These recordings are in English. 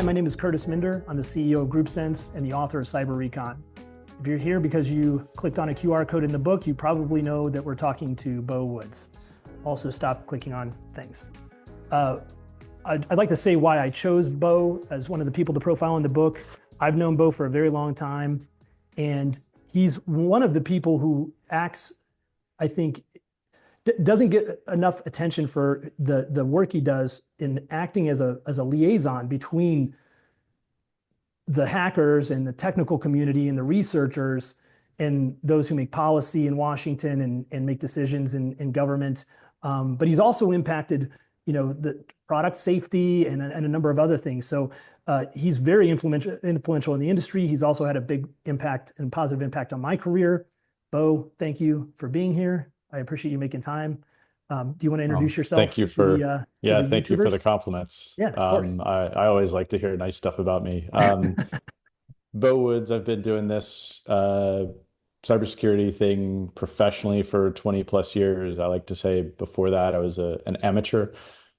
my name is Kurtis Minder. I'm the CEO of GroupSense and the author of Cyber Recon. If you're here because you clicked on a QR code in the book, you probably know that we're talking to Beau Woods. Also, stop clicking on things. I'd like to say why I chose Beau as one of the people to profile in the book. I've known Beau for a very long time, and he's one of the people who acts, I think, doesn't get enough attention for the work he does in acting as a liaison between the hackers and the technical community and the researchers and those who make policy in Washington and make decisions in government. But he's also impacted, the product safety and a number of other things. So he's very influential in the industry. He's also had a big impact and positive impact on my career. Beau, thank you for being here. I appreciate you making time. Do you want to introduce yourself? Thank you for thank you for the compliments. Yeah, of course. I always like to hear nice stuff about me. Beau Woods, I've been doing this cybersecurity thing professionally for 20 plus years. I like to say before that I was an amateur,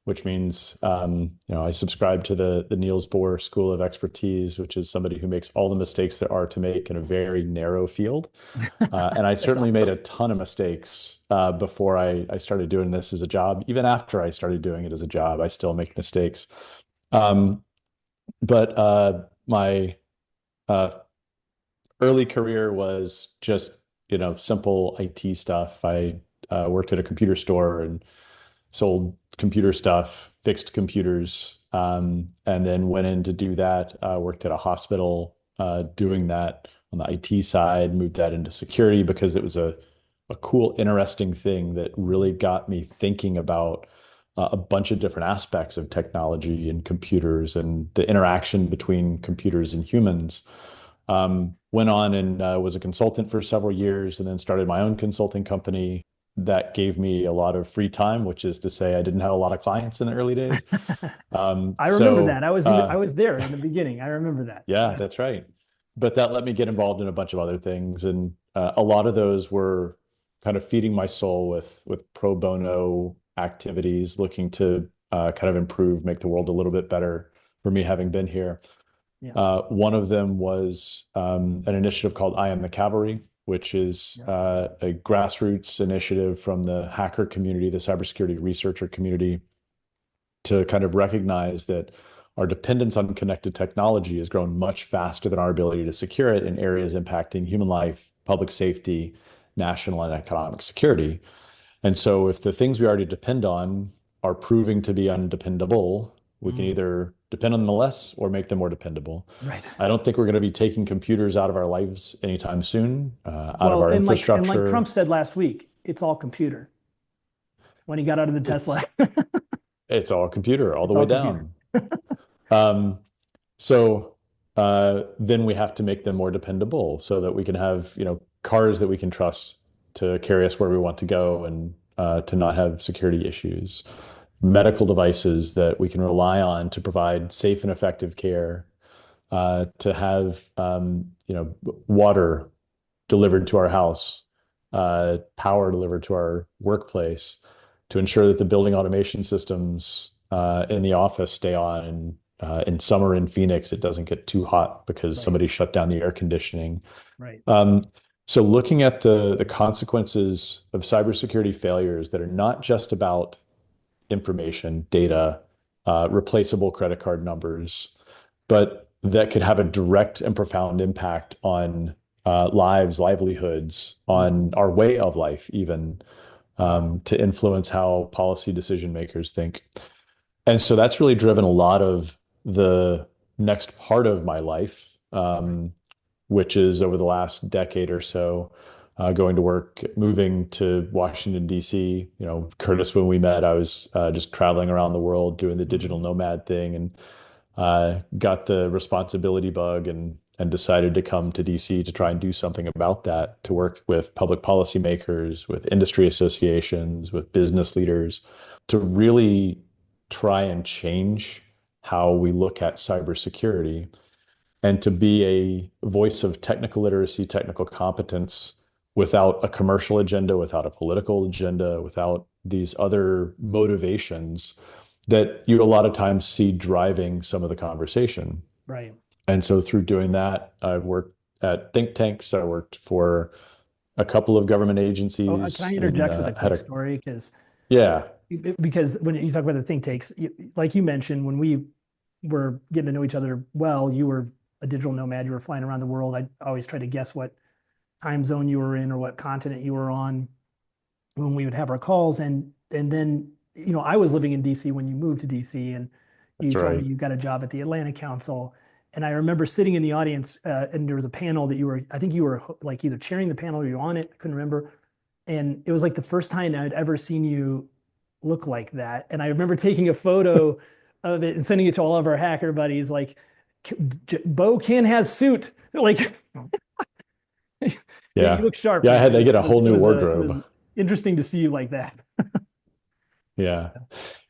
which means I subscribe to the Niels Bohr School of Expertise, which is somebody who makes all the mistakes there are to make in a very narrow field. And I certainly made a ton of mistakes before I started doing this as a job. Even after I started doing it as a job, I still make mistakes. But my early career was just, simple IT stuff. I worked at a computer store and sold computer stuff, fixed computers, and then went in to do that. Worked at a hospital doing that on the IT side, moved that into security because it was a cool, interesting thing that really got me thinking about a bunch of different aspects of technology and computers and the interaction between computers and humans. Went on and was a consultant for several years and then started my own consulting company. That gave me a lot of free time, which is to say I didn't have a lot of clients in the early days. I remember that. I was there in the beginning. I remember that. Yeah, that's right. But that let me get involved in a bunch of other things. And a lot of those were kind of feeding my soul with pro bono activities, looking to kind of improve, make the world a little bit better for me having been here. Yeah. One of them was an initiative called I Am the Cavalry, which is a grassroots initiative from the hacker community, the cybersecurity researcher community, to kind of recognize that our dependence on connected technology has grown much faster than our ability to secure it in areas impacting human life, public safety, national and economic security. And so if the things we already depend on are proving to be undependable, we can either depend on them less or make them more dependable. Right. I don't think we're going to be taking computers out of our lives anytime soon, out of our infrastructure. And like Trump said last week, it's all computer when he got out of the Tesla. It's all computer all the way down. So then we have to make them more dependable so that we can have, cars that we can trust to carry us where we want to go and to not have security issues. Medical devices that we can rely on to provide safe and effective care, to have water delivered to our house, power delivered to our workplace, to ensure that the building automation systems in the office stay on. And in summer in Phoenix, it doesn't get too hot because somebody shut down the air conditioning. Right. So looking at the consequences of cybersecurity failures that are not just about information, data, replaceable credit card numbers, but that could have a direct and profound impact on lives, livelihoods, on our way of life, even to influence how policy decision makers think. And so that's really driven a lot of the next part of my life, which is over the last decade or so, going to work, moving to Washington, D.C. Kurtis, when we met, I was just traveling around the world doing the digital nomad thing and got the responsibility bug and decided to come to D.C. to try and do something about that, to work with public policymakers, with industry associations, with business leaders, to really try and change how we look at cybersecurity and to be a voice of technical literacy, technical competence without a commercial agenda, without a political agenda, without these other motivations that you a lot of times see driving some of the conversation. Right. And so through doing that, I've worked at think tanks. I worked for a couple of government Oh, can I agencies and interject with a had quick a, story? yeah, Because when you talk about the think tanks, like you mentioned, when we were getting to know each other well, you were a digital nomad. You were flying around the world. I always try to guess what time zone you were in or what continent you were on when we would have our calls. And then, I was living in DC when you moved to DC, and you that's told me right. you got a job at the Atlantic Council. And I remember sitting in the audience, and there was a panel that I think you were like either chairing the panel or you were on it. I couldn't remember. And it was like the first time I'd ever seen you look like that. And I remember taking a photo of it and sending it to all of our hacker buddies, like, Beau can has suit. Like, you Yeah. look sharp, Yeah, I man. had to get a whole new It was wardrobe. interesting to see you like that. Yeah.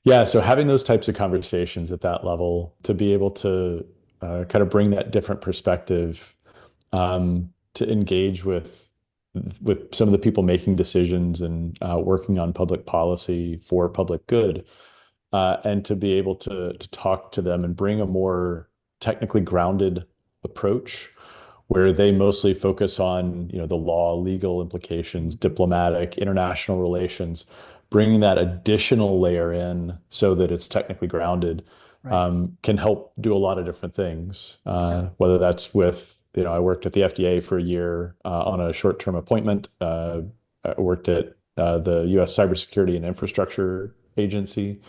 Yeah. So having those types of conversations at that level to be able to kind of bring that different perspective to engage with some of the people making decisions and working on public policy for public good, and to be able to talk to them and bring a more technically grounded approach where they mostly focus on, the law, legal implications, diplomatic, international relations, bringing that additional layer in so that it's technically grounded, Right. can help do a lot of different things. Yeah. Whether that's with, I worked at the FDA for a year on a short-term appointment. I worked at the U.S. Cybersecurity and Infrastructure Agency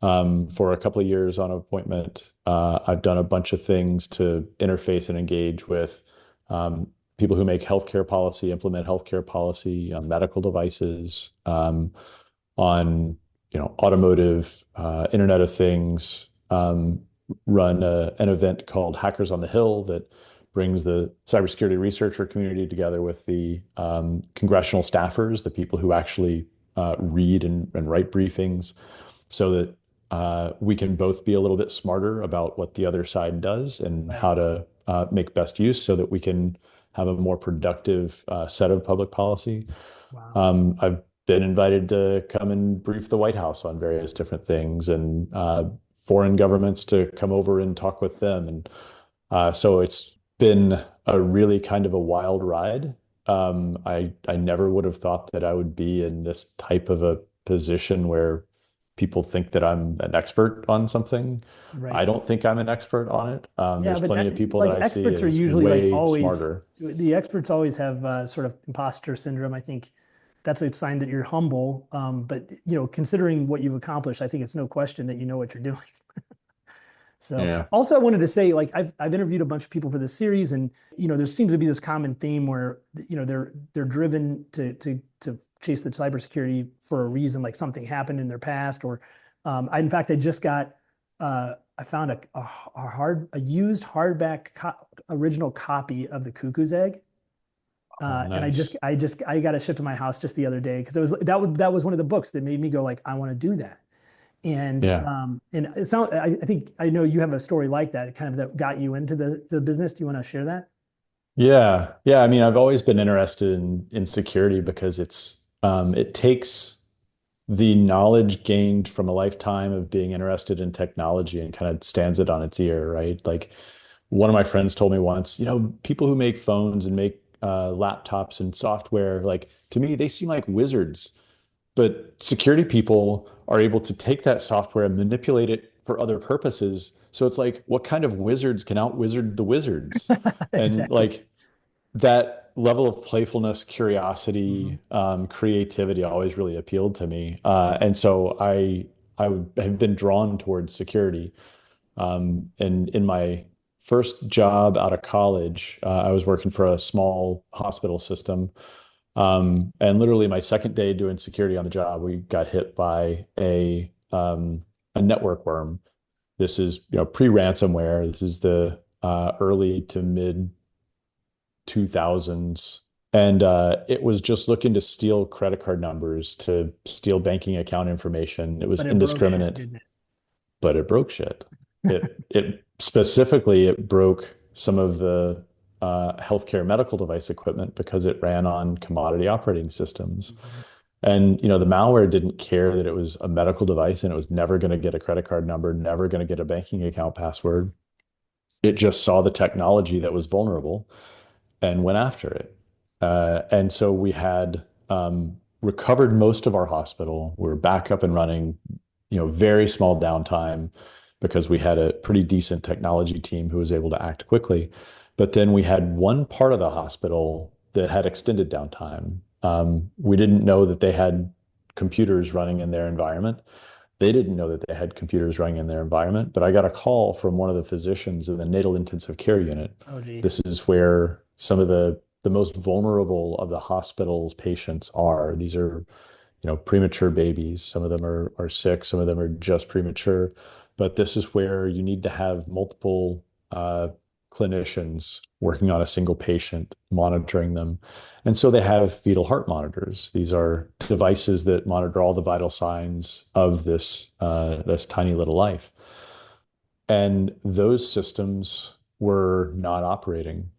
for a couple of years on appointment. I've done a bunch of things to interface and engage with people who make healthcare policy, implement healthcare policy on medical devices, on automotive, Internet of Things. Run an event called Hackers on the Hill that brings the cybersecurity researcher community together with the congressional staffers, the people who actually read and write briefings, so that we can both be a little bit smarter about what the other side does and Right. how to make best use so that we can have a more productive set of public policy. Wow. I've been invited to come and brief the White House on various different things and foreign governments to come over and talk with them. And so it's been a really kind of a wild ride. I never would have thought that I would be in this type of a position where people think that I'm an expert on something. Right. I don't think I'm an expert on it. Yeah, There's but plenty of people that like I see experts are as usually like way always, smarter. the experts always have sort of imposter syndrome. I think that's a sign that you're humble. But considering what you've accomplished, I think it's no question that you know what you're doing. So Yeah. also I wanted to say, like, I've interviewed a bunch of people for this series, and there seems to be this common theme where they're driven to chase the cybersecurity for a reason, like something happened in their past, or in fact I just got I found a used hardback original copy of the Cuckoo's Egg. Oh, And nice. I got it shipped to my house just the other day because that was one of the books that made me go like, I want to do that. Yeah. And it sound I think I know you have a story like that, kind of that got you into the business. Do you want to share that? Yeah. Yeah. I mean, I've always been interested in security because it takes the knowledge gained from a lifetime of being interested in technology and kind of stands it on its ear, right? Like one of my friends told me once, people who make phones and make laptops and software, like to me, they seem like wizards. But security people are able to take that software and manipulate it for other purposes. So it's like, what kind of wizards can out-wizard the wizards? And Exactly. like that level of playfulness, Mhm. curiosity, creativity always really appealed to me. And so have been drawn towards security. And in my first job out of college, I was working for a small hospital system. And literally my second day doing security on the job, we got hit by a network worm. This is, pre-ransomware. This is the early to mid 2000s. And it was just looking to steal credit card numbers, to steal banking account information. It was But it broke shit, indiscriminate, didn't it? but it broke shit. It specifically it broke some of the healthcare medical device equipment because it ran on commodity operating systems. Mhm. And the malware didn't care that it was a medical device and it was never going to get a credit card number, never going to get a banking account password. It just saw the technology that was vulnerable and went after it. And so we had recovered most of our hospital. We were back up and running, very small downtime because we had a pretty decent technology team who was able to act quickly. But then we had one part of the hospital that had extended downtime. We didn't know that they had computers running in their environment. They didn't know that they had computers running in their environment, but I got a call from one of the physicians in the natal intensive care unit. Oh, geez. This is where some of the most vulnerable of the hospital's patients are. These are, premature babies. Some of them are sick, some of them are just premature. But this is where you need to have multiple clinicians working on a single patient, monitoring them. And so they have fetal heart monitors. These are devices that monitor all the vital signs of this tiny little life. And those systems were not operating.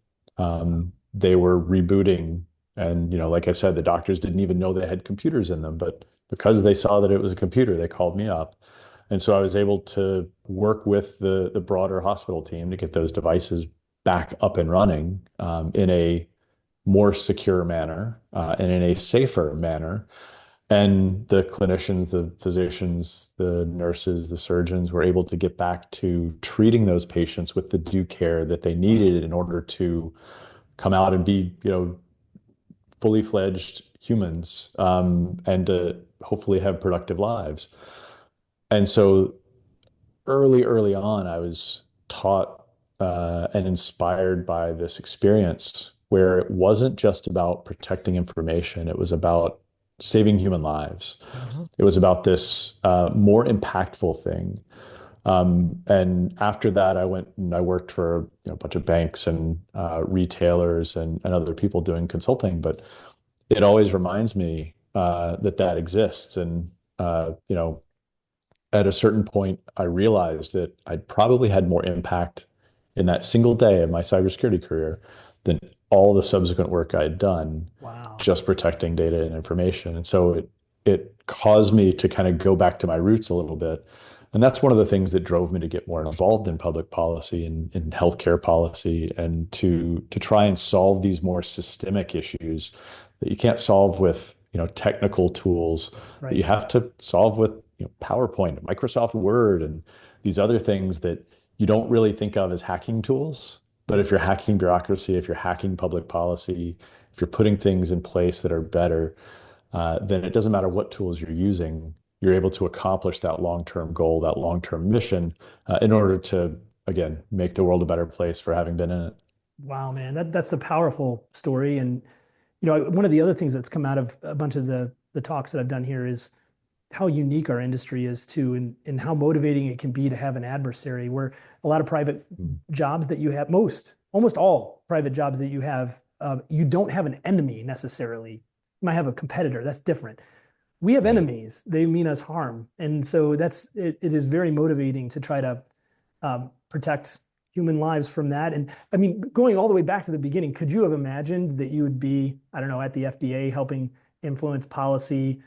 They were rebooting. And, like I said, the doctors didn't even know they had computers in them. But because they saw that it was a computer, they called me up. And so I was able to work with the broader hospital team to get those devices back up and running in a more secure manner and in a safer manner. And the clinicians, the physicians, the nurses, the surgeons were able to get back to treating those patients with the due care that they needed in order to come out and be, fully fledged humans and to hopefully have productive lives. And so early on, I was taught and inspired by this experience where it wasn't just about protecting information, it was about saving human lives. Mhm. It was about this more impactful thing. And after that, I went and I worked for a bunch of banks and retailers and other people doing consulting. But it always reminds me that exists. And at a certain point, I realized that I'd probably had more impact in that single day of my cybersecurity career than all the subsequent work I had done Wow. just protecting data and information. And so it caused me to kind of go back to my roots a little bit. And that's one of the things that drove me to get more involved in public policy and in healthcare policy and to try and solve these more systemic issues that you can't solve with, technical tools that Right. you have to solve with, PowerPoint, Microsoft Word, and these other things that you don't really think of as hacking tools. But if you're hacking bureaucracy, if you're hacking public policy, if you're putting things in place that are better, then it doesn't matter what tools you're using. You're able to accomplish that long-term goal, that long-term mission, in order to, again, make the world a better place for having been in it. Wow, man. That's a powerful story. And one of the other things that's come out of a bunch of the talks that I've done here is how unique our industry is too, and how motivating it can be to have an adversary. Where a lot of private Mm. jobs that you have, almost all private jobs that you have, you don't have an enemy necessarily. You might have a competitor. That's different. We have Right. enemies. They mean us harm, and so it is very motivating to try to protect human lives from that. And I mean, going all the way back to the beginning, could you have imagined that you would be, I don't know, at the FDA helping influence policy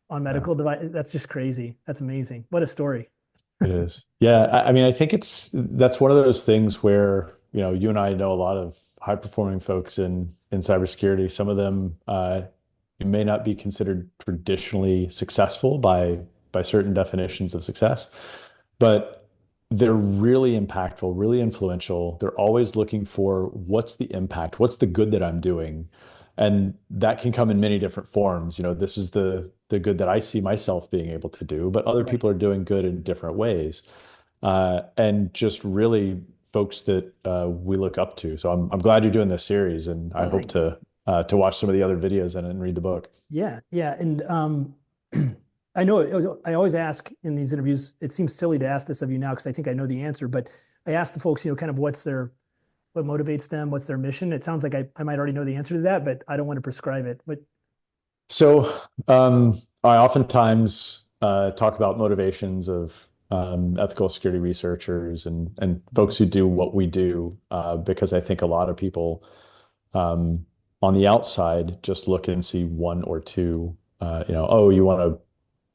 on Yeah. medical device? That's just crazy. That's amazing. What a story. It is. Yeah, I mean, I think that's one of those things where, you and I know a lot of high performing folks in cybersecurity. Some of them you may not be considered traditionally successful by certain definitions of success, but they're really impactful, really influential. They're always looking for what's the impact, what's the good that I'm doing. And that can come in many different forms. This is the good that I see myself being able to do, but other Right. people are doing good in different ways. And just really folks that we look up to. So I'm glad you're doing this series, and I Oh, hope thanks. to watch some of the other videos and read the book. Yeah, yeah. And I know I always ask in these interviews, it seems silly to ask this of you now because I think I know the answer, but I ask the folks, kind of what motivates them, what's their mission. It sounds like I might already know the answer to that, but I don't want to prescribe it. But So I oftentimes talk about motivations of ethical security researchers and folks who do what we do because I think a lot of people um, on the outside just look and see one or two. oh, you want to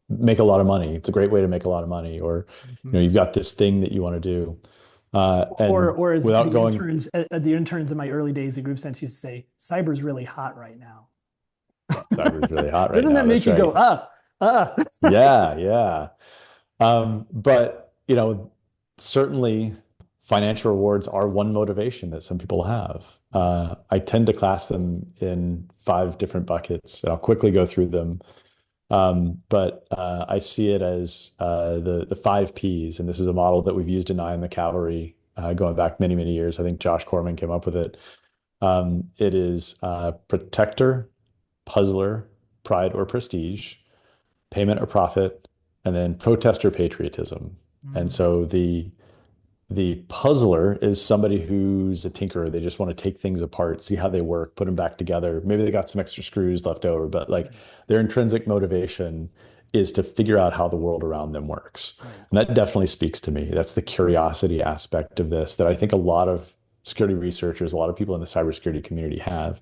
make a lot of money. It's a great way to make a lot of money, or Mhm. you've got this thing that you want to do, and Or as without going, the interns in my early days at Group Sense used to say, cyber's really hot right now. cyber is really hot right Doesn't now. that make That's you go, right. ah, ah? Yeah, yeah. But certainly financial rewards are one motivation that some people have. I tend to class them in five different buckets, and I'll quickly go through them. But I see it as the five Ps, and this is a model that we've used in Eye in the Cavalry going back many, many years. I think Josh Corman came up with it. It is protector, puzzler, pride or prestige, payment or profit, and then protester patriotism. And Mm, so the puzzler is somebody who's a tinkerer. They just want to take things apart, see how they work, put them back together. Maybe they got some extra screws left over, but like right, their intrinsic motivation is to figure out how the world around them works. right. And that definitely speaks to me. That's the curiosity aspect of this that I think a lot of security researchers, a lot of people in the cybersecurity community have.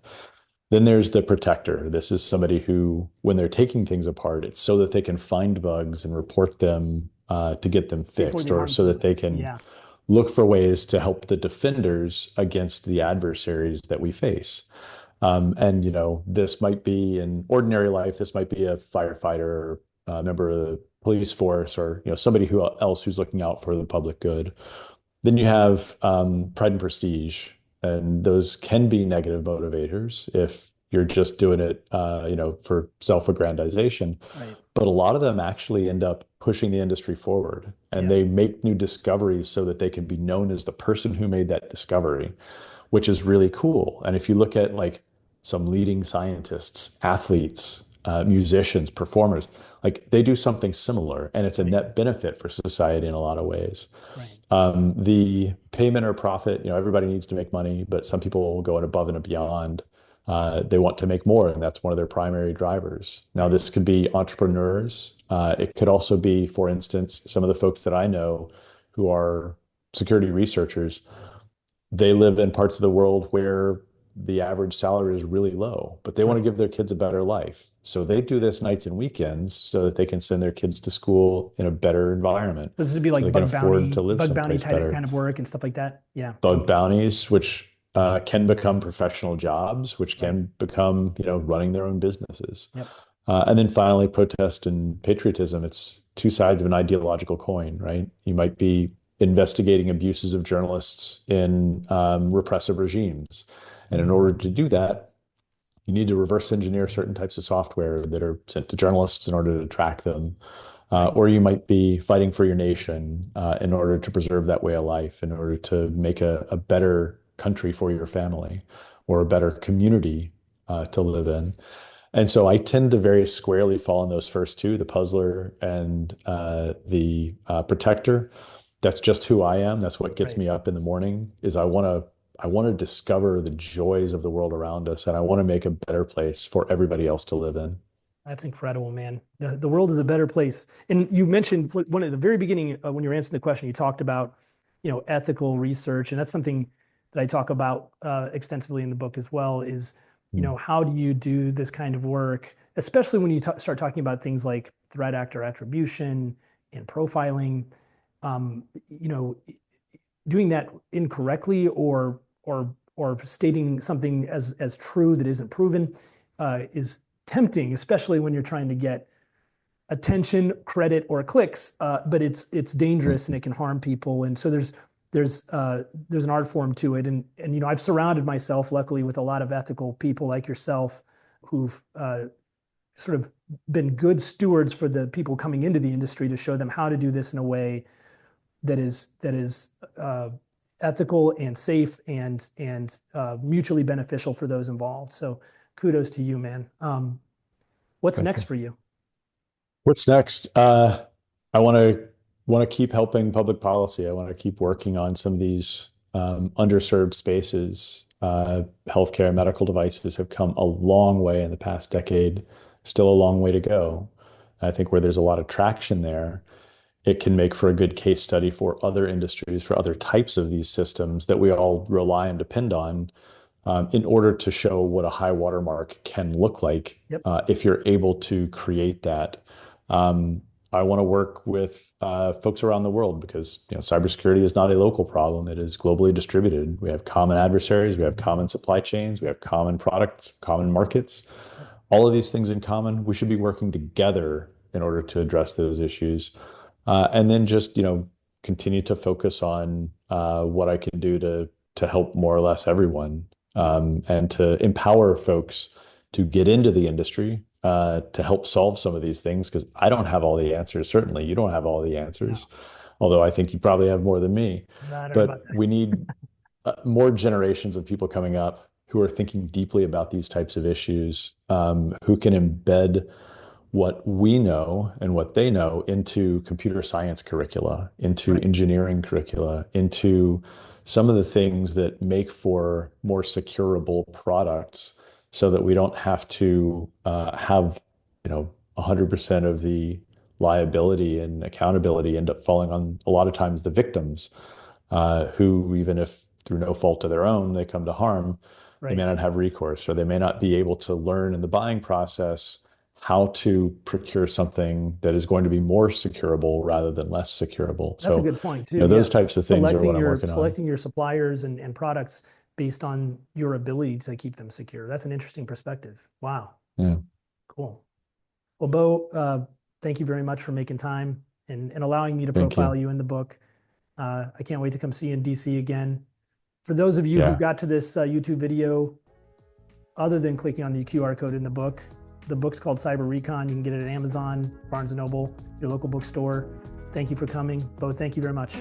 Then there's the protector. This is somebody who, when they're taking things apart, it's so that they can find bugs and report them to get them Before fixed, they or harm so that they somebody. can Yeah, look for ways to help the defenders against the adversaries that we face. And this might be in ordinary life. This might be a firefighter, or a member of the police force, or somebody else who's looking out for the public good. Then you have pride and prestige, and those can be negative motivators if you're just doing it, for self-aggrandization. right. But a lot of them actually end up pushing the industry forward, and Yeah. they make new discoveries so that they can be known as the person who made that discovery, which is really cool. And if you look at like some leading scientists, athletes, musicians, performers, like they do something similar, and it's a Right, net benefit for society in a lot of ways. right. The payment or profit, everybody needs to make money, but some people will go above and beyond. They want to make more, and that's one of their primary drivers. Now, Right. this could be entrepreneurs. It could also be, for instance, some of the folks that I know who are security researchers. They live in parts of the world where the average salary is really low, but they want to Right. give their kids a better life. So they do this nights and weekends so that they can send their kids to school in a better environment, So this would be so like they can afford to live bug bounty someplace type better. kind of work and stuff like that. Yeah. Bug Okay. bounties, which can become professional jobs, which Right. can become, running their own businesses. Yep. And then finally, protest and patriotism. It's two sides of an ideological coin, right? You might be investigating abuses of journalists in repressive regimes. And in order Mhm. to do that, you need to reverse engineer certain types of software that are sent to journalists in order to track them. Right. Or you might be fighting for your nation in order to preserve that way of life, in order to make a better country for your family or a better community to live in. And so I tend to very squarely fall in those first two, the puzzler and the protector. That's just who I am. That's what gets Right. me up in the morning is I want to discover the joys of the world around us, and I want to make a better place for everybody else to live in. That's incredible, man. The world is a better place. And you mentioned one at the very beginning when you were answering the question, you talked about, ethical research, and that's something that I talk about extensively in the book as well. Is Mm. how do you do this kind of work, especially when you start talking about things like threat actor attribution and profiling. Um, you know, doing that incorrectly or stating something as true that isn't proven is tempting, especially when you're trying to get attention, credit, or clicks. But it's dangerous and it can harm people. And so there's an art form to it. And I've surrounded myself, luckily, with a lot of ethical people like yourself who've sort of been good stewards for the people coming into the industry to show them how to do this in a way that is ethical and safe and mutually beneficial for those involved. So kudos to you, man. What's Thank next you. for you? What's next? I want to keep helping public policy. I want to keep working on some of these underserved spaces. Healthcare, medical devices have come a long way in the past decade. Still a long way to go. I think where there's a lot of traction there, it can make for a good case study for other industries, for other types of these systems that we all rely and depend on, in order to show what a high watermark can look like. Yep. If you're able to create that. I want to work with folks around the world because cybersecurity is not a local problem. It is globally distributed. We have common adversaries, we have common supply chains, we have common products, common markets, all of these things in common. We should be working together in order to address those issues. And then just continue to focus on what I can do to help more or less everyone, and to empower folks to get into the industry, to help solve some of these things, because I don't have all the answers. Certainly, you don't have all the answers, although I think you probably have more than me. But we need more generations of people coming up who are thinking deeply about these types of issues, who can embed what we know and what they know into computer science curricula, into engineering curricula, into some of the things that make for more securable products, so that we don't have to have 100% of the liability and accountability end up falling on a lot of times the victims, who, even if through no fault of their own, they come to harm, they may not have recourse, or they may not be able to learn in the buying process how to procure something that is going to be more securable rather than less securable. That's a good point too. Those types of things are what I'm working on. Selecting your suppliers and products based on your ability to keep them secure. That's an interesting perspective. Wow. Yeah. Cool. Well, Beau, thank you very much for making time and allowing me to profile you in the book. I can't wait to come see you in DC again. For those of you who got to this YouTube video, other than clicking on the QR code in the book's called Cyber Recon. You can get it at Amazon, Barnes & Noble, your local bookstore. Thank you for coming. Beau, thank you very much.